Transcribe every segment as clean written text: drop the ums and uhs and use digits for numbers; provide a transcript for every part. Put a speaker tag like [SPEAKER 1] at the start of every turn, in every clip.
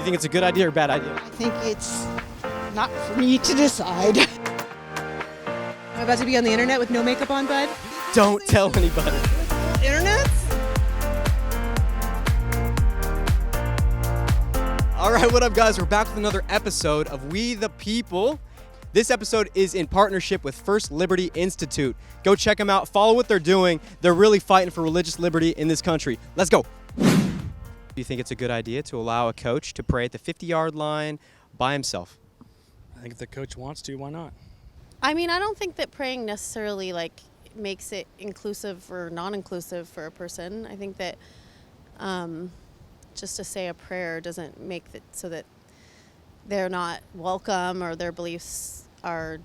[SPEAKER 1] you think it's a good idea or a bad idea?
[SPEAKER 2] I think it's not for me to decide.
[SPEAKER 3] I'm about to be on the internet with no makeup on, bud.
[SPEAKER 1] Don't tell anybody.
[SPEAKER 3] Internet?
[SPEAKER 1] All right, what up, guys? We're back with another episode of We the People. This episode is in partnership with First Liberty Institute. Go check them out. Follow what they're doing. They're really fighting for religious liberty in this country. Let's go. Do you think it's a good idea to allow a coach to pray at the 50-yard line by himself?
[SPEAKER 4] I think if the coach wants to, why not?
[SPEAKER 5] I mean, I don't think that praying necessarily makes it inclusive or non-inclusive for a person. I think that just to say a prayer doesn't make it so that they're not welcome or their beliefs are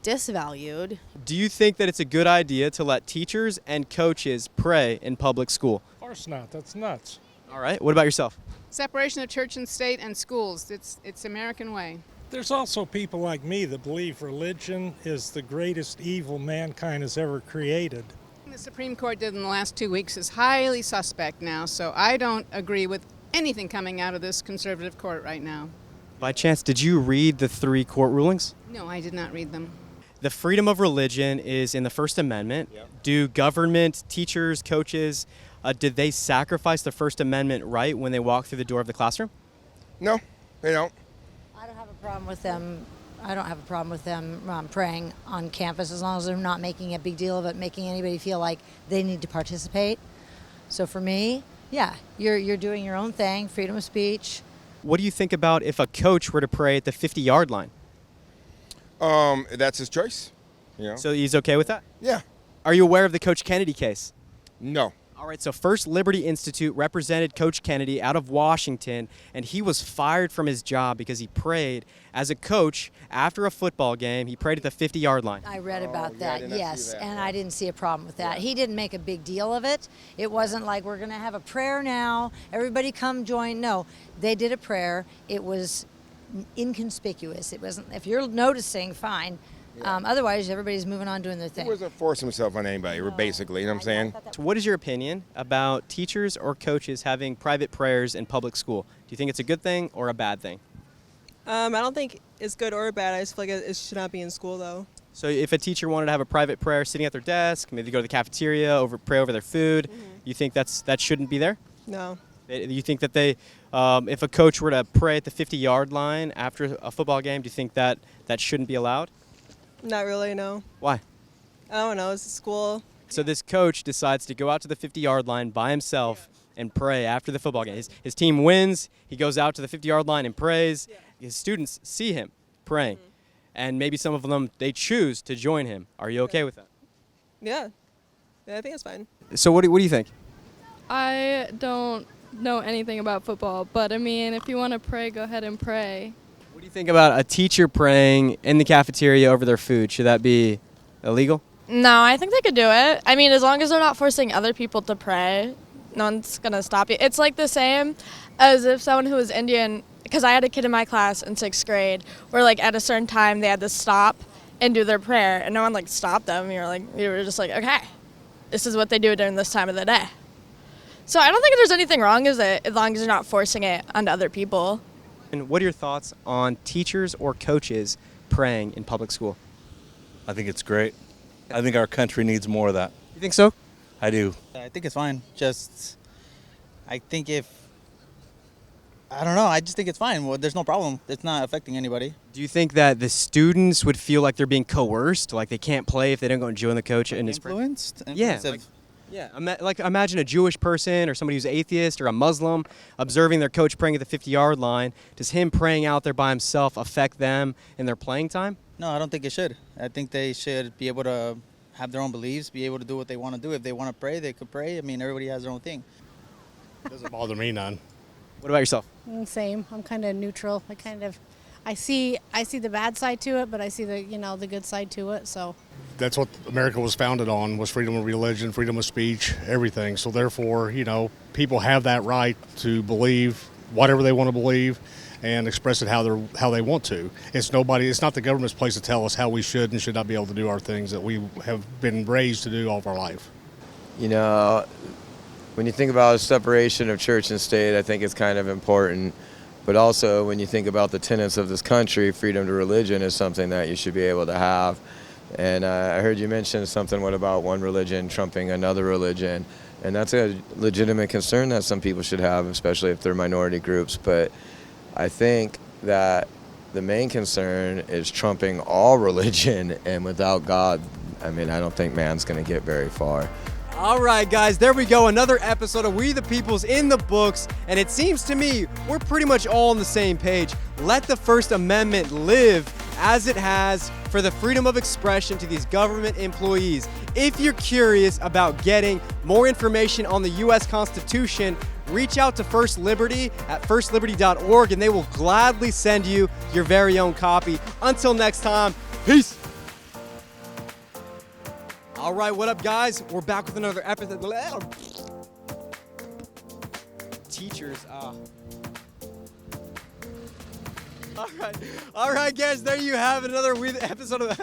[SPEAKER 5] disvalued.
[SPEAKER 1] Do you think that it's a good idea to let teachers and coaches pray in public school?
[SPEAKER 4] Of course not. That's nuts.
[SPEAKER 1] All right. What about yourself?
[SPEAKER 6] Separation of church and state and schools. It's American way.
[SPEAKER 7] There's also people like me that believe religion is the greatest evil mankind has ever created.
[SPEAKER 6] The Supreme Court did in the last 2 weeks is highly suspect now, so I don't agree with anything coming out of this conservative court right now.
[SPEAKER 1] By chance, did you read the 3 court rulings?
[SPEAKER 6] No, I did not read them.
[SPEAKER 1] The freedom of religion is in the First Amendment. Yep. Do government, teachers, coaches, did they sacrifice the First Amendment right when they walk through the door of the classroom?
[SPEAKER 8] No, they don't.
[SPEAKER 9] I don't have a problem with them. I don't have a problem with them praying on campus as long as they're not making a big deal of it, making anybody feel like they need to participate. So for me, yeah, you're doing your own thing, freedom of speech.
[SPEAKER 1] What do you think about if a coach were to pray at the 50-yard line?
[SPEAKER 8] That's his choice. You know?
[SPEAKER 1] So he's okay with that?
[SPEAKER 8] Yeah.
[SPEAKER 1] Are you aware of the Coach Kennedy case?
[SPEAKER 8] No.
[SPEAKER 1] All right, so First Liberty Institute represented Coach Kennedy out of Washington, and he was fired from his job because he prayed as a coach after a football game. He prayed at the 50-yard line.
[SPEAKER 9] I read about that, yes,
[SPEAKER 8] that,
[SPEAKER 9] and I didn't see a problem with that. He didn't make a big deal of it. It wasn't like we're going to have a prayer now, everybody come join. No, they did a prayer. It was inconspicuous. It wasn't, if you're noticing, fine. Yeah. Otherwise, everybody's moving on doing their thing.
[SPEAKER 8] He wasn't forcing himself on anybody, basically, you know what I'm saying?
[SPEAKER 1] So what is your opinion about teachers or coaches having private prayers in public school? Do you think it's a good thing or a bad thing?
[SPEAKER 3] I don't think it's good or bad. I just feel like it should not be in school, though.
[SPEAKER 1] So if a teacher wanted to have a private prayer sitting at their desk, maybe go to the cafeteria, pray over their food, you think that shouldn't be there?
[SPEAKER 3] No.
[SPEAKER 1] You think that if a coach were to pray at the 50-yard line after a football game, do you think that shouldn't be allowed?
[SPEAKER 3] Not really, no.
[SPEAKER 1] Why?
[SPEAKER 3] I don't know. It's school.
[SPEAKER 1] So this coach decides to go out to the 50-yard line by himself and pray after the football game. His team wins. He goes out to the 50-yard line and prays. His students see him praying. And maybe some of them, they choose to join him. Are you okay with that?
[SPEAKER 3] Yeah. Yeah, I think it's fine.
[SPEAKER 1] So what do you think?
[SPEAKER 10] I don't know anything about football, but I mean, if you want to pray, go ahead and pray.
[SPEAKER 1] What do you think about a teacher praying in the cafeteria over their food? Should that be illegal?
[SPEAKER 10] No, I think they could do it. I mean, as long as they're not forcing other people to pray, no one's going to stop you. It's like the same as if someone who was Indian, because I had a kid in my class in 6th grade where like at a certain time they had to stop and do their prayer, and no one like stopped them. You were just like, okay, this is what they do during this time of the day. So I don't think there's anything wrong with it as long as you're not forcing it onto other people.
[SPEAKER 1] And what are your thoughts on teachers or coaches praying in public school?
[SPEAKER 11] I think it's great. I think our country needs more of that.
[SPEAKER 1] You think so?
[SPEAKER 11] I do.
[SPEAKER 12] I think it's fine. I don't know. I just think it's fine. Well, there's no problem. It's not affecting anybody.
[SPEAKER 1] Do you think that the students would feel like they're being coerced, like they can't play if they don't go and join the coach in his
[SPEAKER 12] influenced?
[SPEAKER 1] Yeah. Imagine a Jewish person or somebody who's atheist or a Muslim observing their coach praying at the 50-yard line. Does him praying out there by himself affect them in their playing time?
[SPEAKER 12] No, I don't think it should. I think they should be able to have their own beliefs, be able to do what they want to do. If they want to pray, they could pray. I mean, everybody has their own thing.
[SPEAKER 4] It doesn't bother me none.
[SPEAKER 1] What about yourself?
[SPEAKER 13] Same. I'm kind of neutral. I see the bad side to it, but I see the good side to it. So
[SPEAKER 4] That's what America was founded on, was freedom of religion, freedom of speech, everything. So therefore, people have that right to believe whatever they want to believe and express it how they want to. It's not the government's place to tell us how we should and should not be able to do our things that we have been raised to do all of our life.
[SPEAKER 14] When you think about separation of church and state, I think it's kind of important. But also, when you think about the tenets of this country, freedom to religion is something that you should be able to have. And I heard you mention something, what about one religion trumping another religion? And that's a legitimate concern that some people should have, especially if they're minority groups. But I think that the main concern is trumping all religion, and without God, I mean, I don't think man's going to get very far.
[SPEAKER 1] All right, guys, there we go. Another episode of We the People's in the books. And it seems to me we're pretty much all on the same page. Let the First Amendment live as it has for the freedom of expression to these government employees. If you're curious about getting more information on the U.S. Constitution, reach out to First Liberty at firstliberty.org, and they will gladly send you your very own copy. Until next time, peace. All right, what up, guys? We're back with another episode. Teachers, All right, guys, there you have it, another episode of